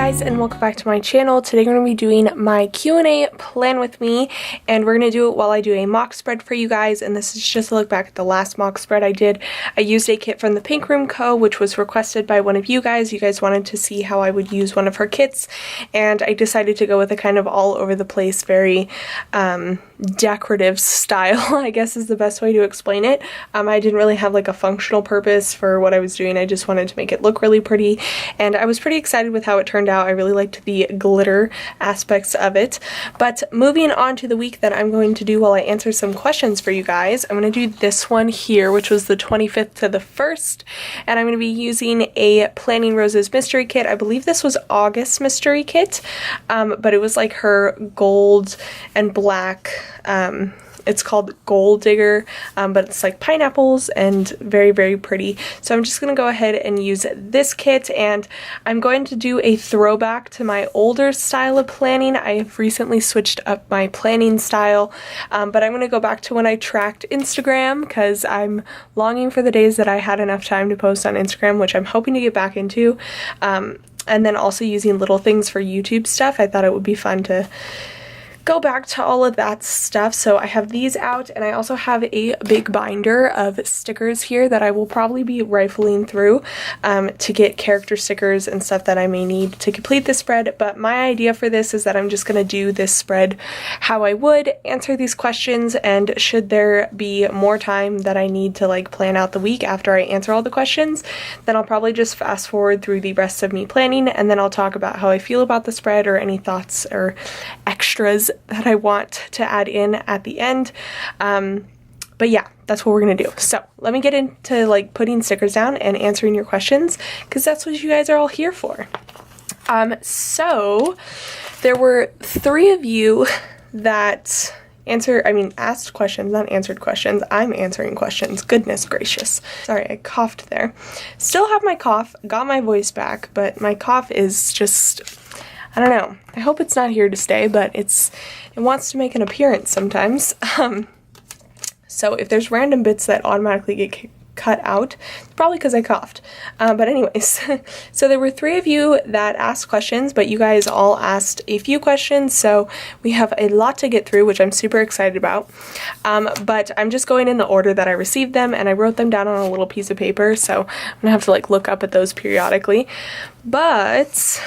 guys, and welcome back to my channel. Today we're going to be doing my Q&A plan with me, and we're going to do it while I do a mock spread for you guys. And this is just a look back at the last mock spread I did. I used a kit from the Pink Room Co., which was requested by one of you guys. You guys wanted to see how I would use one of her kits, and I decided to go with a kind of all over the place, very decorative style, I guess is the best way to explain it. I didn't really have like a functional purpose for what I was doing. I just wanted to make it look really pretty, and I was pretty excited with how it turned out. I really liked the glitter aspects of it. But moving on to the week that I'm going to do while I answer some questions for you guys, I'm going to do this one here, which was the 25th to the 1st, and I'm going to be using a Planning Roses mystery kit. I believe this was August mystery kit, but it was like her gold and black, it's called Gold Digger, but it's like pineapples and very, very pretty. So I'm just going to go ahead and use this kit, and I'm going to do a throwback to my older style of planning. I have recently switched up my planning style, but I'm going to go back to when I tracked Instagram, because I'm longing for the days that I had enough time to post on Instagram, which I'm hoping to get back into, and then also using little things for YouTube stuff. I thought it would be fun to go back to all of that stuff. So I have these out, and I also have a big binder of stickers here that I will probably be rifling through to get character stickers and stuff that I may need to complete the spread. But my idea for this is that I'm just going to do this spread how I would, answer these questions, and should there be more time that I need to like plan out the week after I answer all the questions, then I'll probably just fast forward through the rest of me planning, and then I'll talk about how I feel about the spread or any thoughts or extras that I want to add in at the end. But yeah, that's what we're gonna do. So let me get into like putting stickers down and answering your questions, because that's what you guys are all here for. So there were 3 of you that asked questions, not answered questions. I'm answering questions. Goodness gracious. Sorry, I coughed there. Still have my cough, got my voice back, but my cough is just, I don't know. I hope it's not here to stay, but it wants to make an appearance sometimes. So if there's random bits that automatically get cut out, it's probably because I coughed. But anyways, so there were 3 of you that asked questions, but you guys all asked a few questions, so we have a lot to get through, which I'm super excited about. But I'm just going in the order that I received them, and I wrote them down on a little piece of paper, so I'm gonna have to like look up at those periodically. But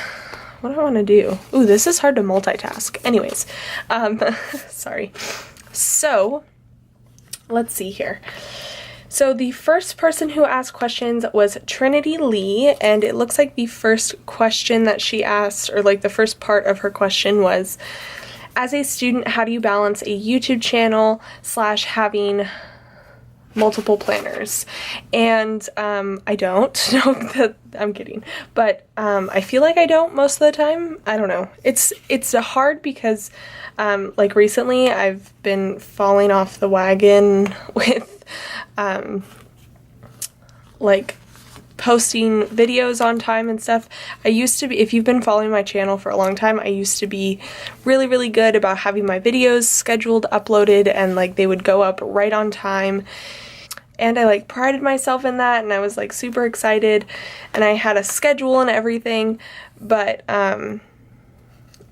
what do I want to do? Ooh, this is hard to multitask. Anyways, sorry. So, let's see here. So the first person who asked questions was Trinity Lee, and it looks like the first question that she asked, or like the first part of her question was, as a student, how do you balance a YouTube channel / having multiple planners? And I don't. No, I'm kidding. But I feel like I don't most of the time. I don't know. It's hard because like recently I've been falling off the wagon with like posting videos on time and stuff. I used to be, if you've been following my channel for a long time, I used to be really, really good about having my videos scheduled, uploaded, and like they would go up right on time. And I like prided myself in that, and I was like super excited, and I had a schedule and everything, but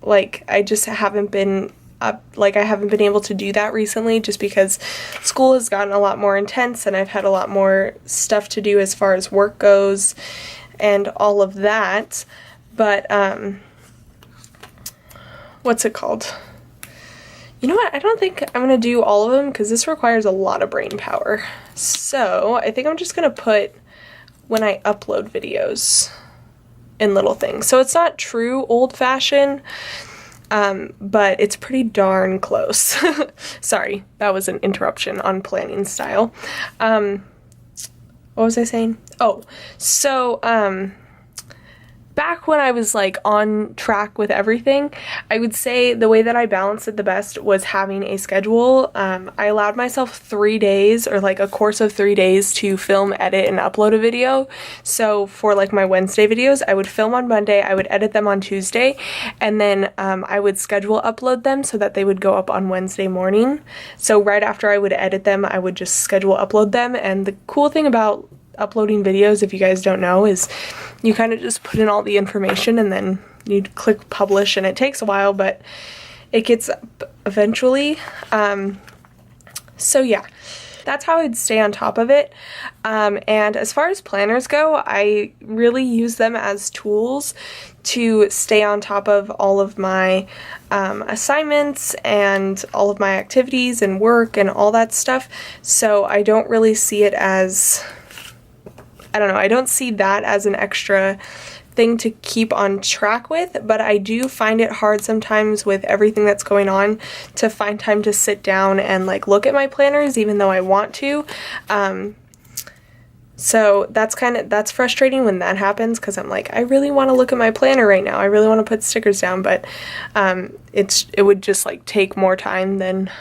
like I just haven't been I haven't been able to do that recently, just because school has gotten a lot more intense and I've had a lot more stuff to do as far as work goes and all of that. But what's it called? You know what? I don't think I'm going to do all of them, because this requires a lot of brain power. So I think I'm just going to put when I upload videos in little things. So it's not true old-fashioned, but it's pretty darn close. Sorry, that was an interruption on planning style. What was I saying? Oh, so back when I was like on track with everything, I would say the way that I balanced it the best was having a schedule. I allowed myself 3 days, or like a course of 3 days, to film, edit, and upload a video. So for like my Wednesday videos, I would film on Monday, I would edit them on Tuesday, and then I would schedule upload them so that they would go up on Wednesday morning. So right after I would edit them, I would just schedule upload them. And the cool thing about uploading videos, if you guys don't know, is you kind of just put in all the information and then you click publish and it takes a while, but it gets up eventually. So yeah, that's how I'd stay on top of it. And as far as planners go, I really use them as tools to stay on top of all of my assignments and all of my activities and work and all that stuff. So I don't really see it as, I don't know, I don't see that as an extra thing to keep on track with, but I do find it hard sometimes with everything that's going on to find time to sit down and like look at my planners, even though I want to. So that's frustrating when that happens, because I'm like, I really want to look at my planner right now. I really want to put stickers down, but it would just like take more time than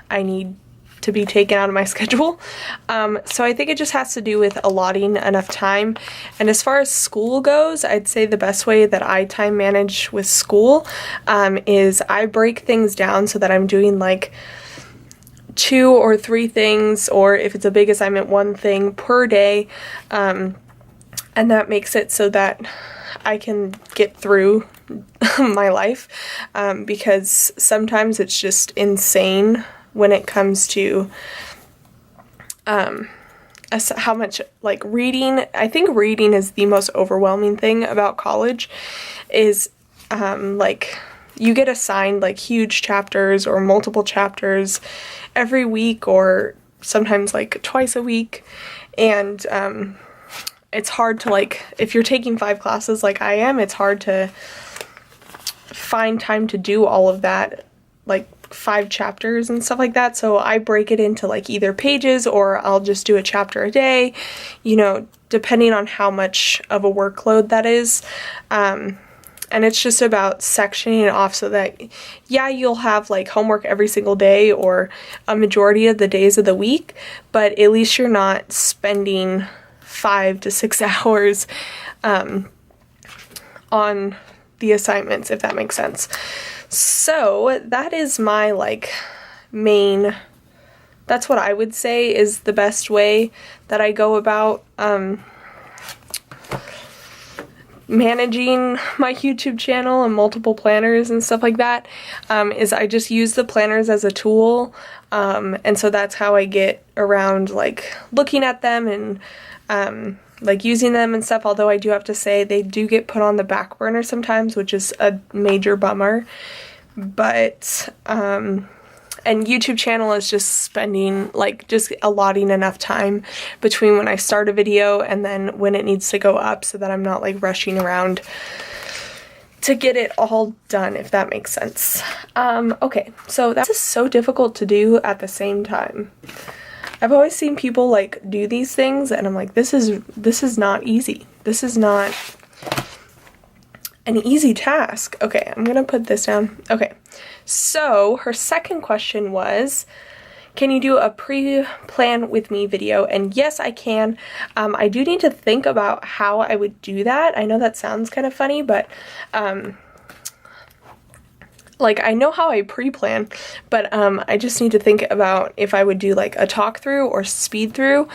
I need to be taken out of my schedule. So I think it just has to do with allotting enough time. And as far as school goes, I'd say the best way that I time manage with school is I break things down so that I'm doing like 2 or 3 things, or if it's a big assignment, 1 thing per day. And that makes it so that I can get through my life, because sometimes it's just insane when it comes to how much like reading. I think reading is the most overwhelming thing about college, is like you get assigned like huge chapters or multiple chapters every week, or sometimes like twice a week, and it's hard to, like, if you're taking 5 classes like I am, it's hard to find time to do all of that, like 5 chapters and stuff like that. So I break it into like either pages, or I'll just do a chapter a day, you know, depending on how much of a workload that is. And it's just about sectioning it off so that, yeah, you'll have like homework every single day or a majority of the days of the week, but at least you're not spending 5 to 6 hours on the assignments, if that makes sense. So that is my like main, that's what I would say is the best way that I go about managing my YouTube channel and multiple planners and stuff like that, is I just use the planners as a tool, and so that's how I get around like looking at them and like using them and stuff, although I do have to say they do get put on the back burner sometimes, which is a major bummer. But and YouTube channel is just spending, like, just allotting enough time between when I start a video and then when it needs to go up, so that I'm not like rushing around to get it all done, if that makes sense. Okay, so that's just so difficult to do at the same time. I've always seen people like do these things and I'm like, this is not easy. This is not an easy task. Okay, I'm gonna put this down. Okay, so her second question was, can you do a pre-plan with me video? And yes, I can. I do need to think about how I would do that. I know that sounds kind of funny, but like, I know how I pre-plan, but I just need to think about if I would do like a talk through or speed through,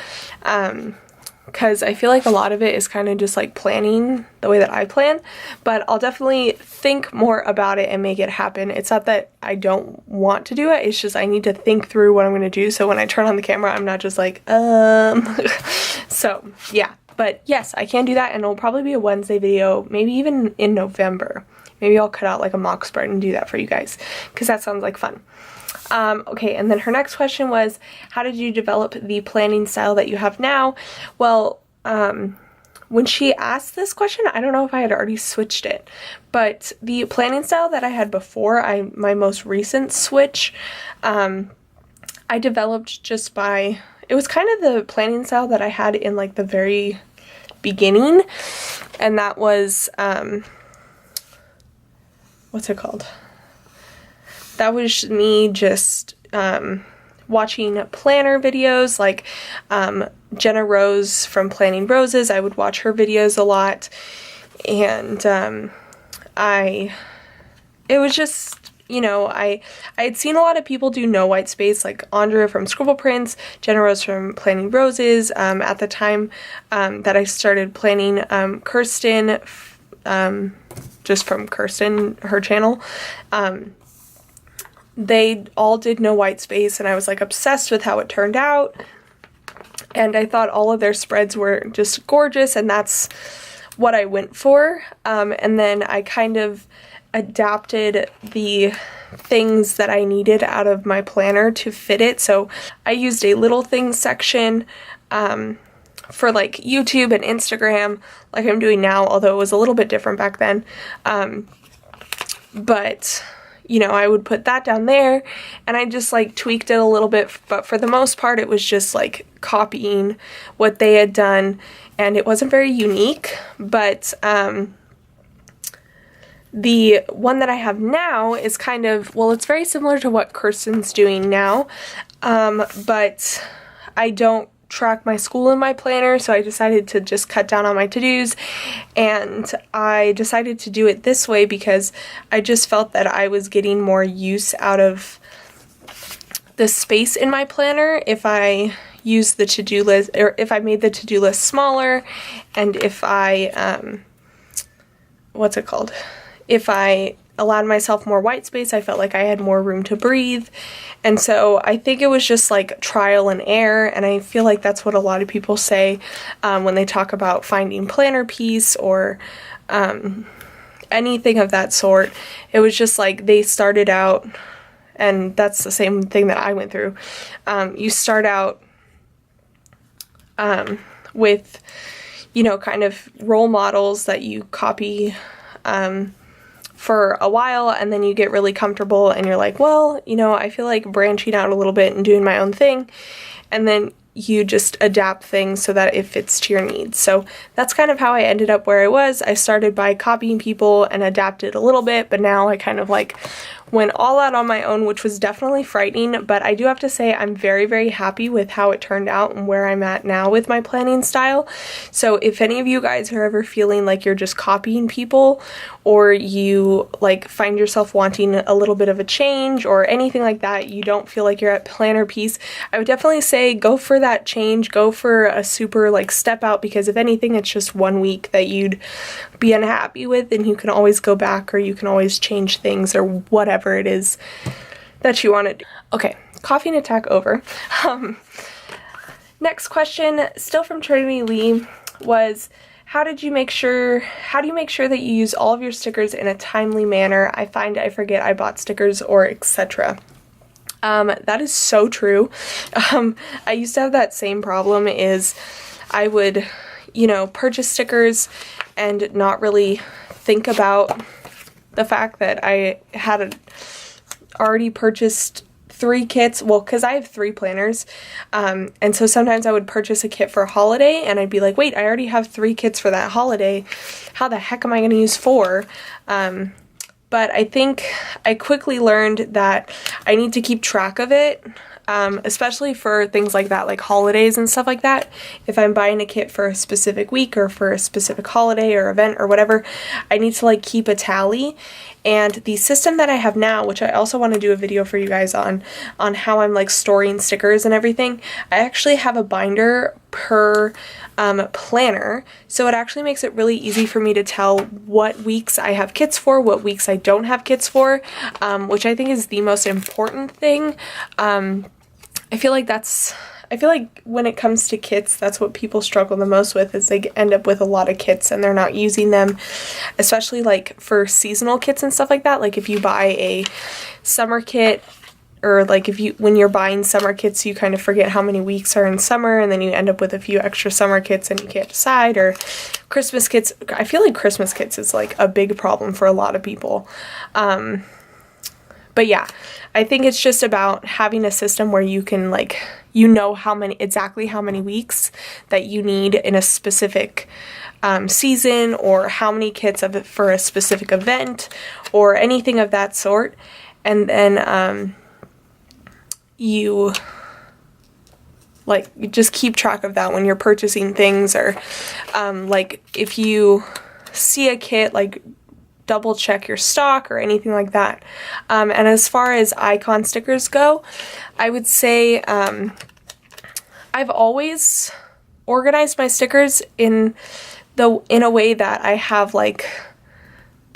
because I feel like a lot of it is kind of just like planning the way that I plan, but I'll definitely think more about it and make it happen. It's not that I don't want to do it, it's just I need to think through what I'm going to do, so when I turn on the camera, I'm not just like, So, yeah. But yes, I can do that, and it'll probably be a Wednesday video, maybe even in November. Maybe I'll cut out like a mock spread and do that for you guys, because that sounds like fun. Okay, and then her next question was, how did you develop the planning style that you have now? Well, when she asked this question, I don't know if I had already switched it, but the planning style that I had before, my most recent switch, I developed just by, it was kind of the planning style that I had in like the very beginning, and that was, what's it called? That was me just watching planner videos, like Jenna Rose from Planning Roses. I would watch her videos a lot, and it was just, you know, I had seen a lot of people do no white space, like Andrea from Scribble Prints, Jenna Rose from Planning Roses. At the time that I started planning, Kirsten just from Kirsten, her channel. They all did no white space, and I was like obsessed with how it turned out. And I thought all of their spreads were just gorgeous, and that's what I went for. And then I kind of adapted the things that I needed out of my planner to fit it. So I used a little things section for like YouTube and Instagram, like I'm doing now, although it was a little bit different back then. But you know, I would put that down there, and I just like tweaked it a little bit, but for the most part it was just like copying what they had done, and it wasn't very unique. But the one that I have now is kind of, well, it's very similar to what Kirsten's doing now, but I don't track my school in my planner, so I decided to just cut down on my to-dos, and I decided to do it this way because I just felt that I was getting more use out of the space in my planner if I use the to-do list, or if I made the to-do list smaller, and if I what's it called, if I allowed myself more white space. I felt like I had more room to breathe. And so I think it was just like trial and error, and I feel like that's what a lot of people say when they talk about finding planner peace or anything of that sort. It was just like they started out, and that's the same thing that I went through. You start out with, you know, kind of role models that you copy for a while, and then you get really comfortable and you're like, well, you know, I feel like branching out a little bit and doing my own thing, and then you just adapt things so that it fits to your needs. So that's kind of how I ended up where I was. I started by copying people and adapted a little bit, but now I kind of like went all out on my own, which was definitely frightening, but I do have to say I'm very, very happy with how it turned out and where I'm at now with my planning style. So if any of you guys are ever feeling like you're just copying people, or you like find yourself wanting a little bit of a change or anything like that, you don't feel like you're at planner peace, I would definitely say go for that change, go for a super like step out, because if anything, it's just 1 week that you'd be unhappy with, and you can always go back, or you can always change things, or whatever it is that you want to do. Okay, coughing attack over. Next question, still from Trinity Lee, was how do you make sure that you use all of your stickers in a timely manner? I find I forget I bought stickers, or etc. That is so true. I used to have that same problem. Is I would, you know, purchase stickers and not really think about the fact that I had already purchased 3 kits, well, because I have 3 planners, and so sometimes I would purchase a kit for a holiday, and I'd be like, wait, I already have 3 kits for that holiday, how the heck am I going to use 4? But I think I quickly learned that I need to keep track of it, especially for things like that, like holidays and stuff like that. If I'm buying a kit for a specific week or for a specific holiday or event or whatever, I need to like keep a tally. And the system that I have now, which I also want to do a video for you guys on how I'm like storing stickers and everything, I actually have a binder per planner, so it actually makes it really easy for me to tell what weeks I have kits for, what weeks I don't have kits for, which I think is the most important thing. I feel like when it comes to kits, that's what people struggle the most with, is they end up with a lot of kits and they're not using them, especially like for seasonal kits and stuff like that. Like if you buy a summer kit, or like when you're buying summer kits, you kind of forget how many weeks are in summer, and then you end up with a few extra summer kits and you can't decide. Or Christmas kits, I feel like Christmas kits is like a big problem for a lot of people. But yeah, I think it's just about having a system where you can like, you know exactly how many weeks that you need in a specific season, or how many kits of it for a specific event, or anything of that sort. And then you like just keep track of that when you're purchasing things, or like if you see a kit, like double check your stock or anything like that. And as far as icon stickers go, I would say I've always organized my stickers in a way that I have like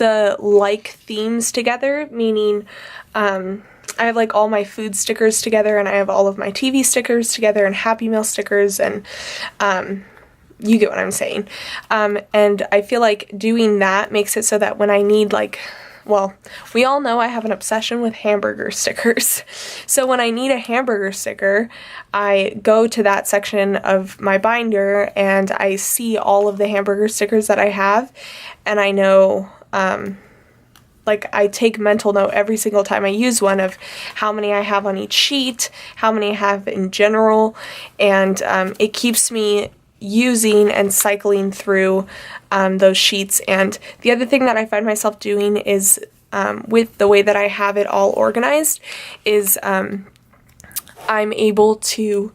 the like themes together, meaning I have like all my food stickers together, and I have all of my TV stickers together, and Happy Meal stickers, and you get what I'm saying. And I feel like doing that makes it so that when I need like, well, we all know I have an obsession with hamburger stickers. So when I need a hamburger sticker, I go to that section of my binder and I see all of the hamburger stickers that I have, and I know, like, I take mental note every single time I use one of how many I have on each sheet, how many I have in general, and it keeps me using and cycling through those sheets. And the other thing that I find myself doing is, with the way that I have it all organized, is I'm able to,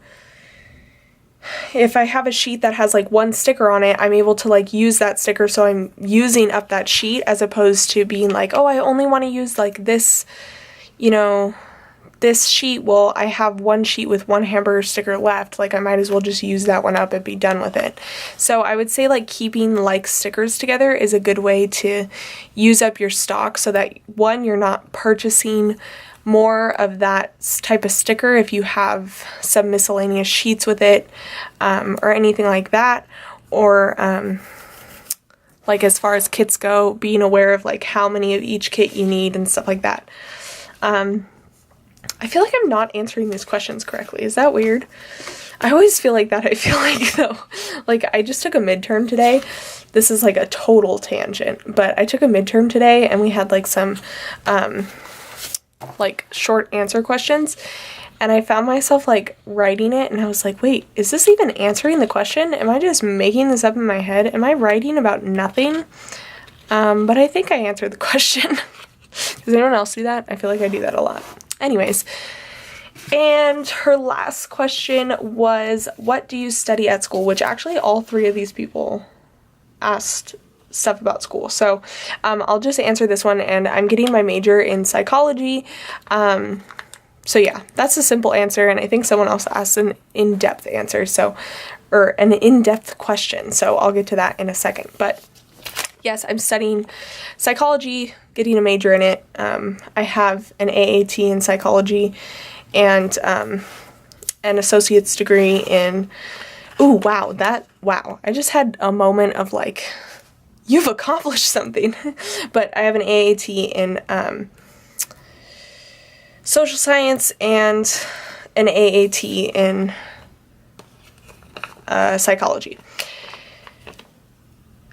if I have a sheet that has like one sticker on it, I'm able to like use that sticker, so I'm using up that sheet, as opposed to being like, oh, I only want to use like this, you know, this sheet. Well, I have one sheet with one hamburger sticker left, like I might as well just use that one up and be done with it. So I would say like keeping like stickers together is a good way to use up your stock, so that one, you're not purchasing more of that type of sticker if you have some miscellaneous sheets with it, or anything like that, or like as far as kits go, being aware of like how many of each kit you need and stuff like that. I feel like I'm not answering these questions correctly. Is that weird? I always feel like that. I feel like, though, like I just took a midterm today. This is like a total tangent, but I took a midterm today and we had like some like short answer questions, and I found myself like writing it, and I was like, wait, is this even answering the question? Am I just making this up in my head? Am I writing about nothing? But I think I answered the question. Does anyone else do that? I feel like I do that a lot. Anyways, and her last question was, what do you study at school? Which actually all three of these people asked stuff about school. So I'll just answer this one, and I'm getting my major in psychology. So yeah, that's a simple answer, and I think someone else asked an in-depth answer, so, or an in-depth question, so I'll get to that in a second. But yes, I'm studying psychology, getting a major in it. I have an AAT in psychology and an associate's degree in, ooh, wow, I just had a moment of like, you've accomplished something. But I have an AAT in social science and an AAT in psychology.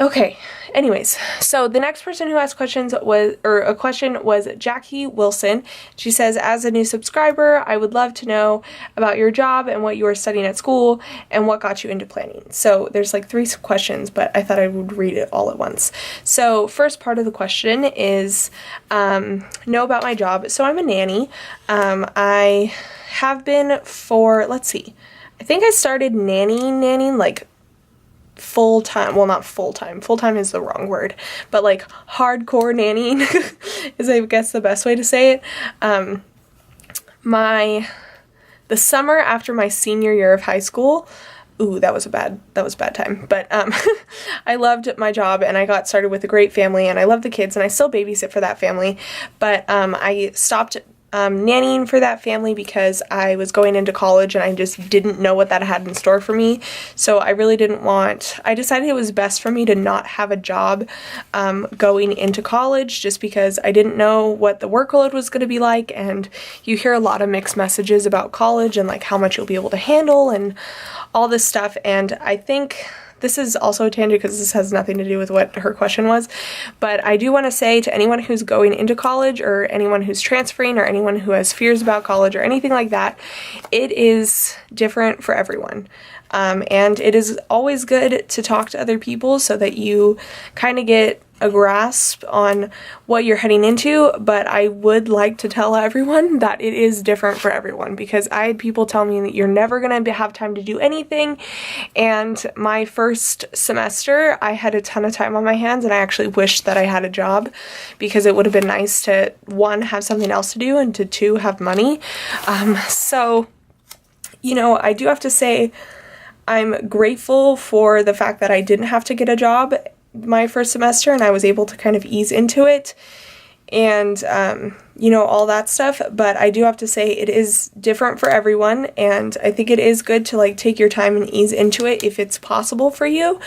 Okay, anyways, so the next person who asked questions was, or a question was Jackie Wilson. She says, as a new subscriber, I would love to know about your job and what you are studying at school and what got you into planning. So there's like 3 questions, but I thought I would read it all at once. So first part of the question is, know about my job. So I'm a nanny. I have been for, let's see, I think I started nannying like full-time, well, not full-time is the wrong word, but like hardcore nannying is, I guess, the best way to say it. The summer after my senior year of high school, ooh, that was a bad time, but I loved my job, and I got started with a great family, and I love the kids, and I still babysit for that family, but I stopped nannying for that family because I was going into college and I just didn't know what that had in store for me. So I really I decided it was best for me to not have a job going into college, just because I didn't know what the workload was going to be like, and you hear a lot of mixed messages about college and like how much you'll be able to handle and all this stuff. And I think this is also a tangent because this has nothing to do with what her question was, but I do want to say to anyone who's going into college, or anyone who's transferring, or anyone who has fears about college or anything like that, it is different for everyone. And it is always good to talk to other people so that you kind of get a grasp on what you're heading into, but I would like to tell everyone that it is different for everyone, because I had people tell me that you're never going to have time to do anything, and my first semester I had a ton of time on my hands, and I actually wished that I had a job, because it would have been nice to, 1, have something else to do, and to 2, have money. So, you know, I do have to say I'm grateful for the fact that I didn't have to get a job my first semester and I was able to kind of ease into it and, you know, all that stuff. But I do have to say it is different for everyone, and I think it is good to like take your time and ease into it if it's possible for you,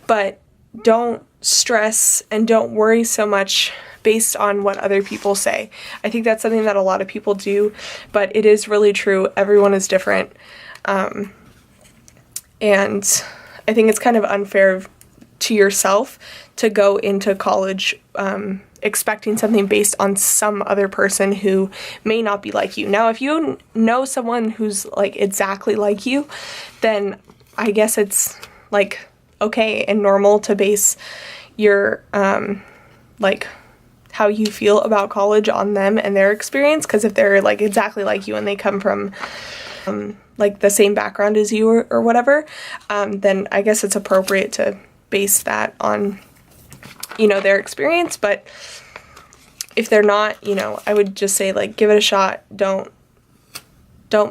but don't stress and don't worry so much based on what other people say. I think that's something that a lot of people do, but it is really true. Everyone is different. And I think it's kind of unfair to yourself to go into college expecting something based on some other person who may not be like you. Now, if you know someone who's like exactly like you, then I guess it's like okay and normal to base your like how you feel about college on them and their experience, because if they're like exactly like you and they come from like the same background as you or whatever, then I guess it's appropriate to base that on, you know, their experience. But if they're not, you know, I would just say like give it a shot. Don't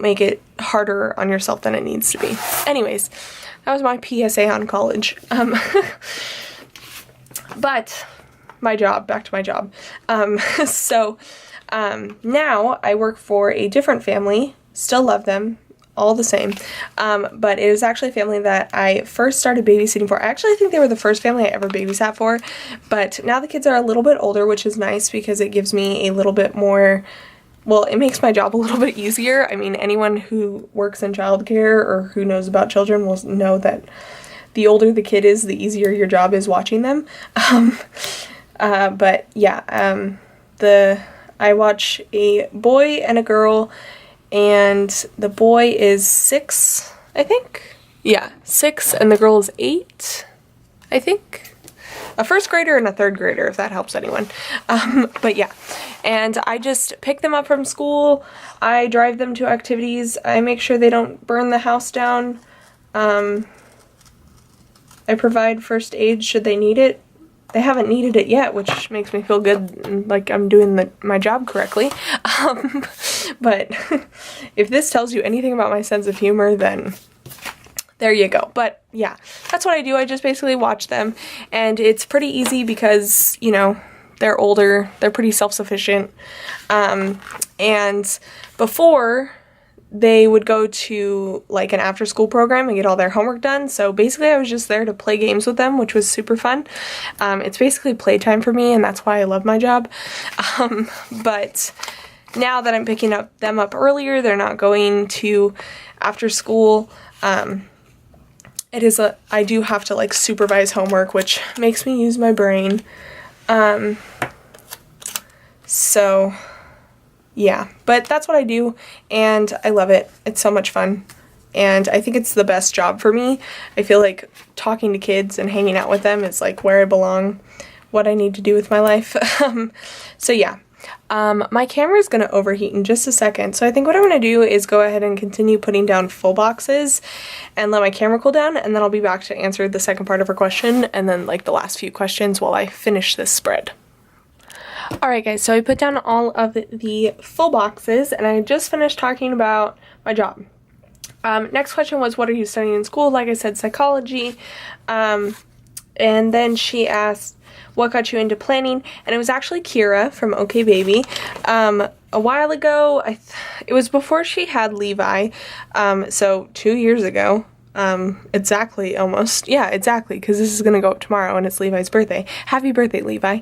make it harder on yourself than it needs to be. Anyways, that was my PSA on college. But back to my job. So now I work for a different family, still love them, all the same, but it was actually a family that I first started babysitting for. I actually think they were the first family I ever babysat for, but now the kids are a little bit older, which is nice because it gives me a little bit more, well, it makes my job a little bit easier. I mean, anyone who works in childcare or who knows about children will know that the older the kid is, the easier your job is watching them. But yeah, I watch a boy and a girl, and the boy is 6, I think. Yeah, 6, and the girl is 8, I think. A first grader and a third grader, if that helps anyone. But yeah, and I just pick them up from school. I drive them to activities. I make sure they don't burn the house down. I provide first aid should they need it. They haven't needed it yet, which makes me feel good, like I'm doing my job correctly. But if this tells you anything about my sense of humor, then there you go. But yeah, that's what I do. I just basically watch them, and it's pretty easy because, you know, they're older, they're pretty self-sufficient, and before they would go to like an after school program and get all their homework done. So basically I was just there to play games with them, which was super fun. It's basically playtime for me, and that's why I love my job. But now that I'm picking them up earlier, they're not going to after school. I do have to like supervise homework, which makes me use my brain. So yeah, but that's what I do, and I love it. It's so much fun, and I think it's the best job for me. I feel like talking to kids and hanging out with them is like where I belong, what I need to do with my life. So yeah, my camera is going to overheat in just a second, so I think what I'm going to do is go ahead and continue putting down full boxes and let my camera cool down, and then I'll be back to answer the second part of her question and then like the last few questions while I finish this spread. Alright guys, so I put down all of the full boxes, and I just finished talking about my job. Next question was, what are you studying in school? Like I said, psychology. And then she asked, what got you into planning? And it was actually Kira from OK Baby. A while ago, it was before she had Levi, so 2 years ago. Exactly, almost. Yeah, exactly, because this is going to go up tomorrow and it's Levi's birthday. Happy birthday, Levi.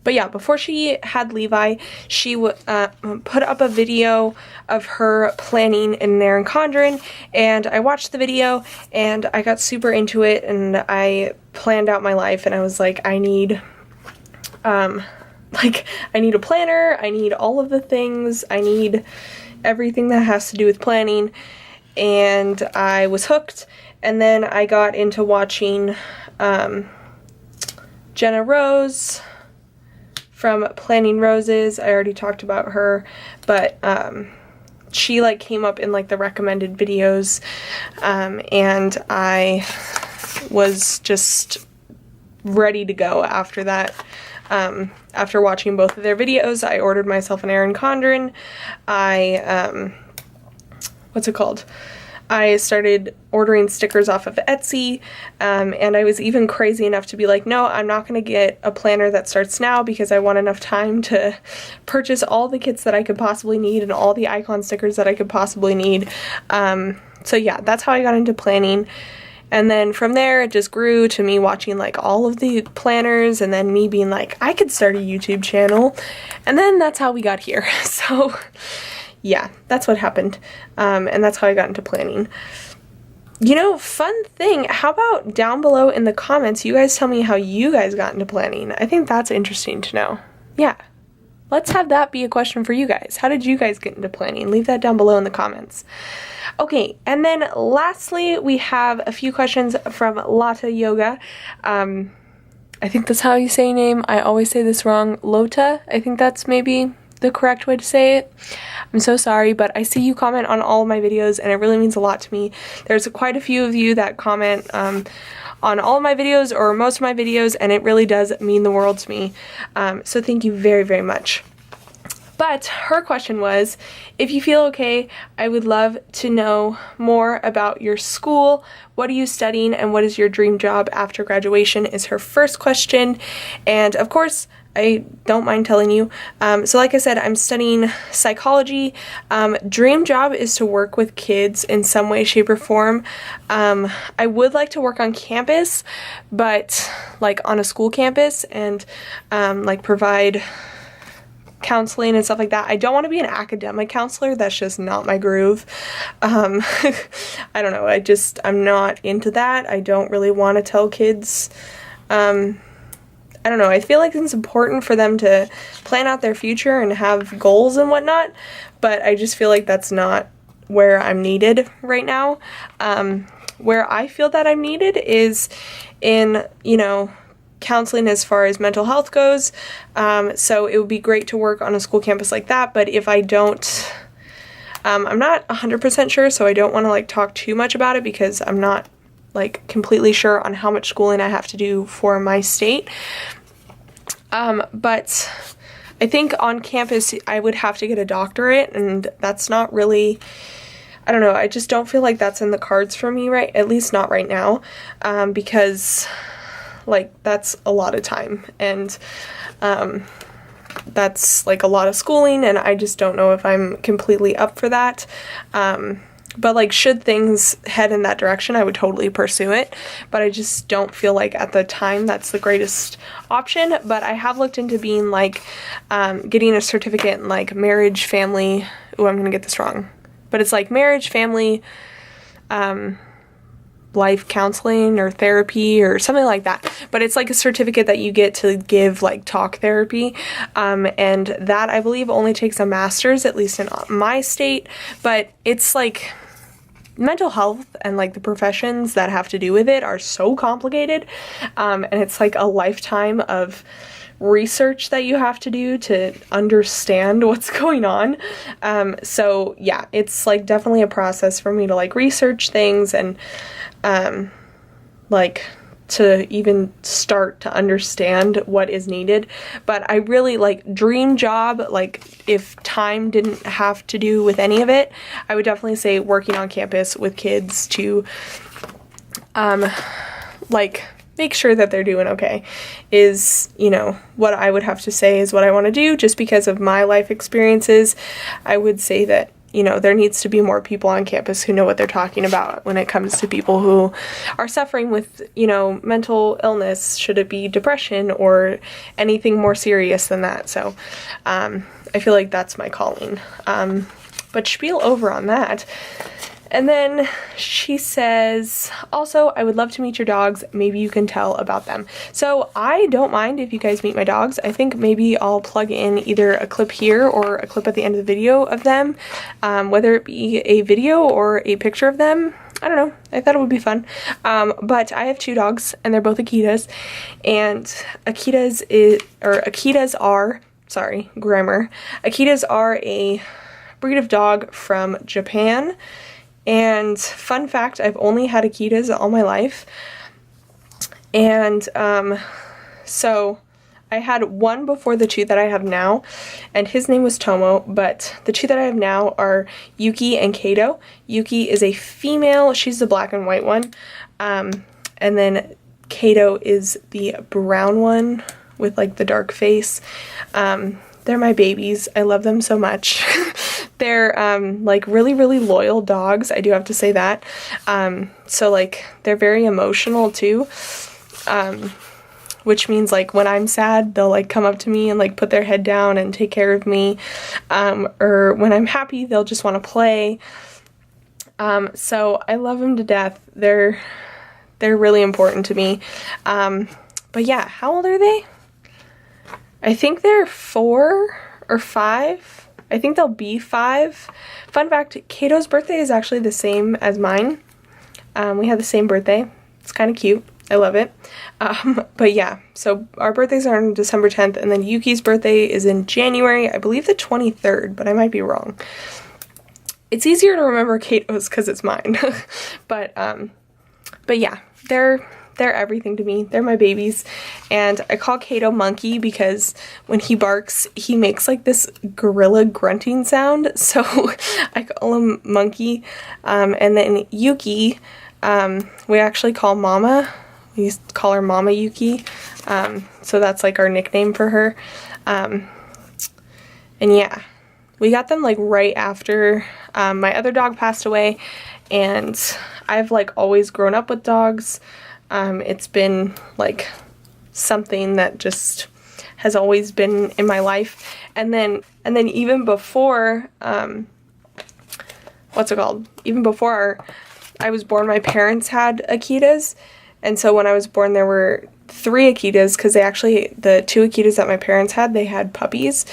But yeah, before she had Levi, she put up a video of her planning in Erin Condren, and I watched the video and I got super into it, and I planned out my life, and I was like, I need a planner, I need all of the things, I need everything that has to do with planning, and I was hooked. And then I got into watching Jenna Rose from Planning Roses. I already talked about her, but she like came up in like the recommended videos, and I was just ready to go after that. After watching both of their videos, I ordered myself an Erin Condren. I started ordering stickers off of Etsy, and I was even crazy enough to be like, no, I'm not going to get a planner that starts now because I want enough time to purchase all the kits that I could possibly need and all the icon stickers that I could possibly need. So yeah, that's how I got into planning. And then from there, it just grew to me watching like all of the planners, and then me being like, I could start a YouTube channel. And then that's how we got here. So yeah, that's what happened. And that's how I got into planning. You know, fun thing, how about down below in the comments, you guys tell me how you guys got into planning. I think that's interesting to know. Yeah, let's have that be a question for you guys. How did you guys get into planning? Leave that down below in the comments. Okay, and then lastly, we have a few questions from Lata Yoga. I think that's how you say your name. I always say this wrong. Lota, I think that's maybe the correct way to say it. I'm so sorry, but I see you comment on all of my videos, and it really means a lot to me. There's quite a few of you that comment on all of my videos or most of my videos, and it really does mean the world to me. So thank you very, very much. But her question was, if you feel okay, I would love to know more about your school. What are you studying, and what is your dream job after graduation is her first question. And of course, I don't mind telling you. So like I said, I'm studying psychology. Dream job is to work with kids in some way, shape, or form. I would like to work on campus, but like on a school campus, and like provide counseling and stuff like that. I don't want to be an academic counselor. That's just not my groove. I don't know. I'm not into that. I don't really want to tell kids. I don't know. I feel like it's important for them to plan out their future and have goals and whatnot, but I just feel like that's not where I'm needed right now. Where I feel that I'm needed is in, you know, counseling as far as mental health goes. So it would be great to work on a school campus like that, but if I don't, I'm not 100% sure, so I don't want to like talk too much about it because I'm not like completely sure on how much schooling I have to do for my state. But I think on campus I would have to get a doctorate, and that's not really, I don't know, I just don't feel like that's in the cards for me, right? At least not right now, because like that's a lot of time, and that's like a lot of schooling, and I just don't know if I'm completely up for that. But like, should things head in that direction, I would totally pursue it, but I just don't feel like at the time that's the greatest option. But I have looked into being like getting a certificate in like marriage, family, I'm gonna get this wrong, but it's like marriage, family, life counseling or therapy or something like that. But it's like a certificate that you get to give like talk therapy, and that I believe only takes a master's, at least in my state. But it's like mental health and like the professions that have to do with it are so complicated, and it's like a lifetime of research that you have to do to understand what's going on. So yeah, it's like definitely a process for me to like research things and like to even start to understand what is needed. But I really like dream job, like if time didn't have to do with any of it, I would definitely say working on campus with kids to like make sure that they're doing okay is, you know, what I would have to say is what I want to do. Just because of my life experiences, I would say that, you know, there needs to be more people on campus who know what they're talking about when it comes to people who are suffering with, you know, mental illness, should it be depression or anything more serious than that. So I feel like that's my calling. But spiel over on that. And then she says, also, I would love to meet your dogs. Maybe you can tell about them. So I don't mind if you guys meet my dogs. I think maybe I'll plug in either a clip here or a clip at the end of the video of them, whether it be a video or a picture of them. I don't know. I thought it would be fun. But I have two dogs, and they're both Akitas. And Akitas are, sorry, grammar. Akitas are a breed of dog from Japan. And fun fact, I've only had Akitas all my life. And so I had one before the two that I have now, and his name was Tomo, but the two that I have now are Yuki and Kato. Yuki is a female, she's the black and white one, and then Kato is the brown one with like the dark face. They're my babies. I love them so much. They're like really, really loyal dogs. I do have to say that. So like they're very emotional too. Which means like when I'm sad, they'll like come up to me and like put their head down and take care of me. Or when I'm happy, they'll just want to play. So I love them to death. They're really important to me. But yeah, how old are they? I think they're 4 or 5. I think they'll be 5. Fun fact, Kato's birthday is actually the same as mine. We have the same birthday. It's kind of cute. I love it. But yeah, so our birthdays are on December 10th, and then Yuki's birthday is in January, I believe the 23rd, but I might be wrong. It's easier to remember Kato's because it's mine. But yeah, they're everything to me. They're my babies. And I call Kato Monkey because when he barks, he makes like this gorilla grunting sound. So I call him Monkey. And then Yuki, we actually call Mama. We used to call her Mama Yuki. So that's like our nickname for her. And yeah, we got them like right after my other dog passed away. And I've like always grown up with dogs. It's been like something that just has always been in my life. And then even before, even before I was born, my parents had Akitas. And so when I was born, there were 3 Akitas because the 2 Akitas that my parents had, they had puppies.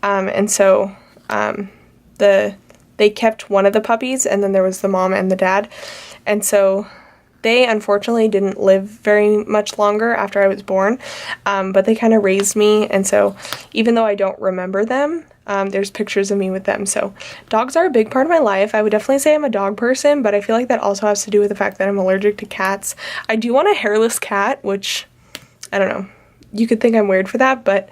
And so they kept one of the puppies, and then there was the mom and the dad. And so they unfortunately didn't live very much longer after I was born, but they kind of raised me, and so even though I don't remember them, there's pictures of me with them. So dogs are a big part of my life. I would definitely say I'm a dog person, but I feel like that also has to do with the fact that I'm allergic to cats. I do want a hairless cat, which, I don't know, you could think I'm weird for that, but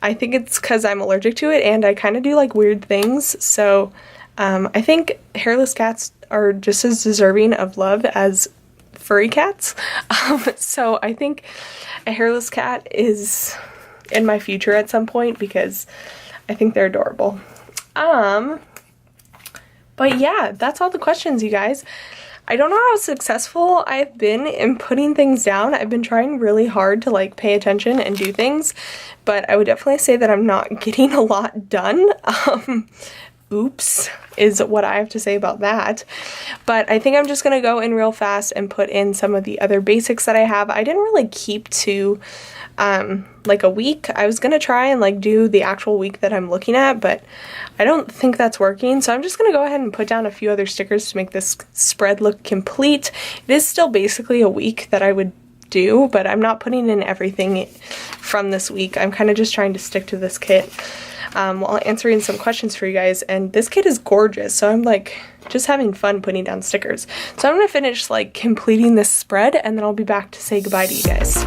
I think it's because I'm allergic to it, and I kind of do like weird things, so I think hairless cats are just as deserving of love as furry cats. So I think a hairless cat is in my future at some point because I think they're adorable. But yeah, that's all the questions, you guys. I don't know how successful I've been in putting things down. I've been trying really hard to like pay attention and do things, but I would definitely say that I'm not getting a lot done. Oops, is what I have to say about that. But I think I'm just gonna go in real fast and put in some of the other basics that I have. I didn't really keep to like a week. I was gonna try and like do the actual week that I'm looking at, but I don't think that's working. So I'm just gonna go ahead and put down a few other stickers to make this spread look complete. It is still basically a week that I would do, but I'm not putting in everything from this week. I'm kind of just trying to stick to this kit while answering some questions for you guys, and this kit is gorgeous, so I'm like just having fun putting down stickers. So I'm gonna finish like completing this spread, and then I'll be back to say goodbye to you guys.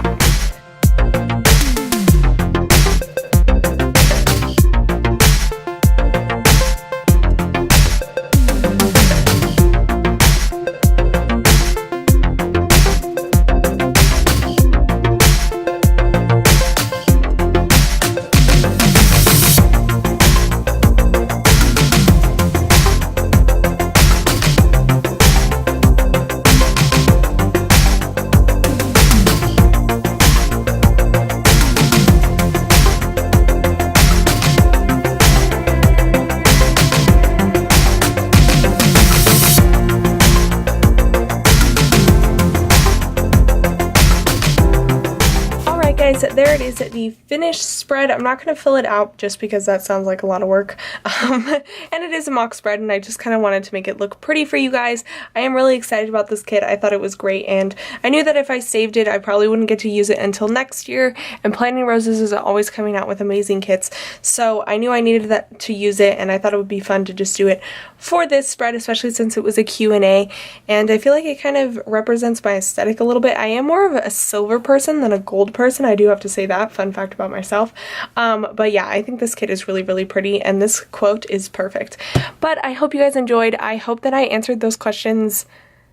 There it is, the finished spread. I'm not going to fill it out just because that sounds like a lot of work. And it is a mock spread, and I just kind of wanted to make it look pretty for you guys. I am really excited about this kit. I thought it was great, and I knew that if I saved it, I probably wouldn't get to use it until next year, and Planting Roses is always coming out with amazing kits, so I knew I needed that to use it, and I thought it would be fun to just do it for this spread, especially since it was a Q&A, and I feel like it kind of represents my aesthetic a little bit. I am more of a silver person than a gold person, I do have to to say that. Fun fact about myself. But yeah, I think this kit is really, really pretty, and this quote is perfect. But I hope you guys enjoyed. I hope that I answered those questions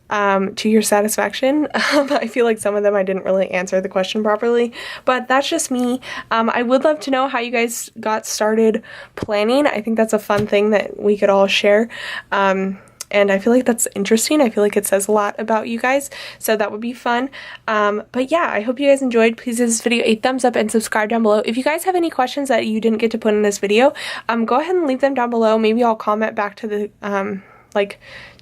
to your satisfaction. I feel like some of them I didn't really answer the question properly, but that's just me. I would love to know how you guys got started planning. I think that's a fun thing that we could all share. And I feel like that's interesting. I feel like it says a lot about you guys, so that would be fun. But yeah, I hope you guys enjoyed. Please give this video a thumbs up and subscribe down below. If you guys have any questions that you didn't get to put in this video, go ahead and leave them down below. Maybe I'll comment back to the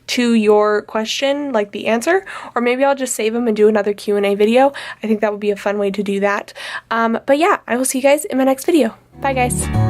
to your question, like the answer, or maybe I'll just save them and do another Q&A video. I think that would be a fun way to do that. But yeah, I will see you guys in my next video. Bye guys.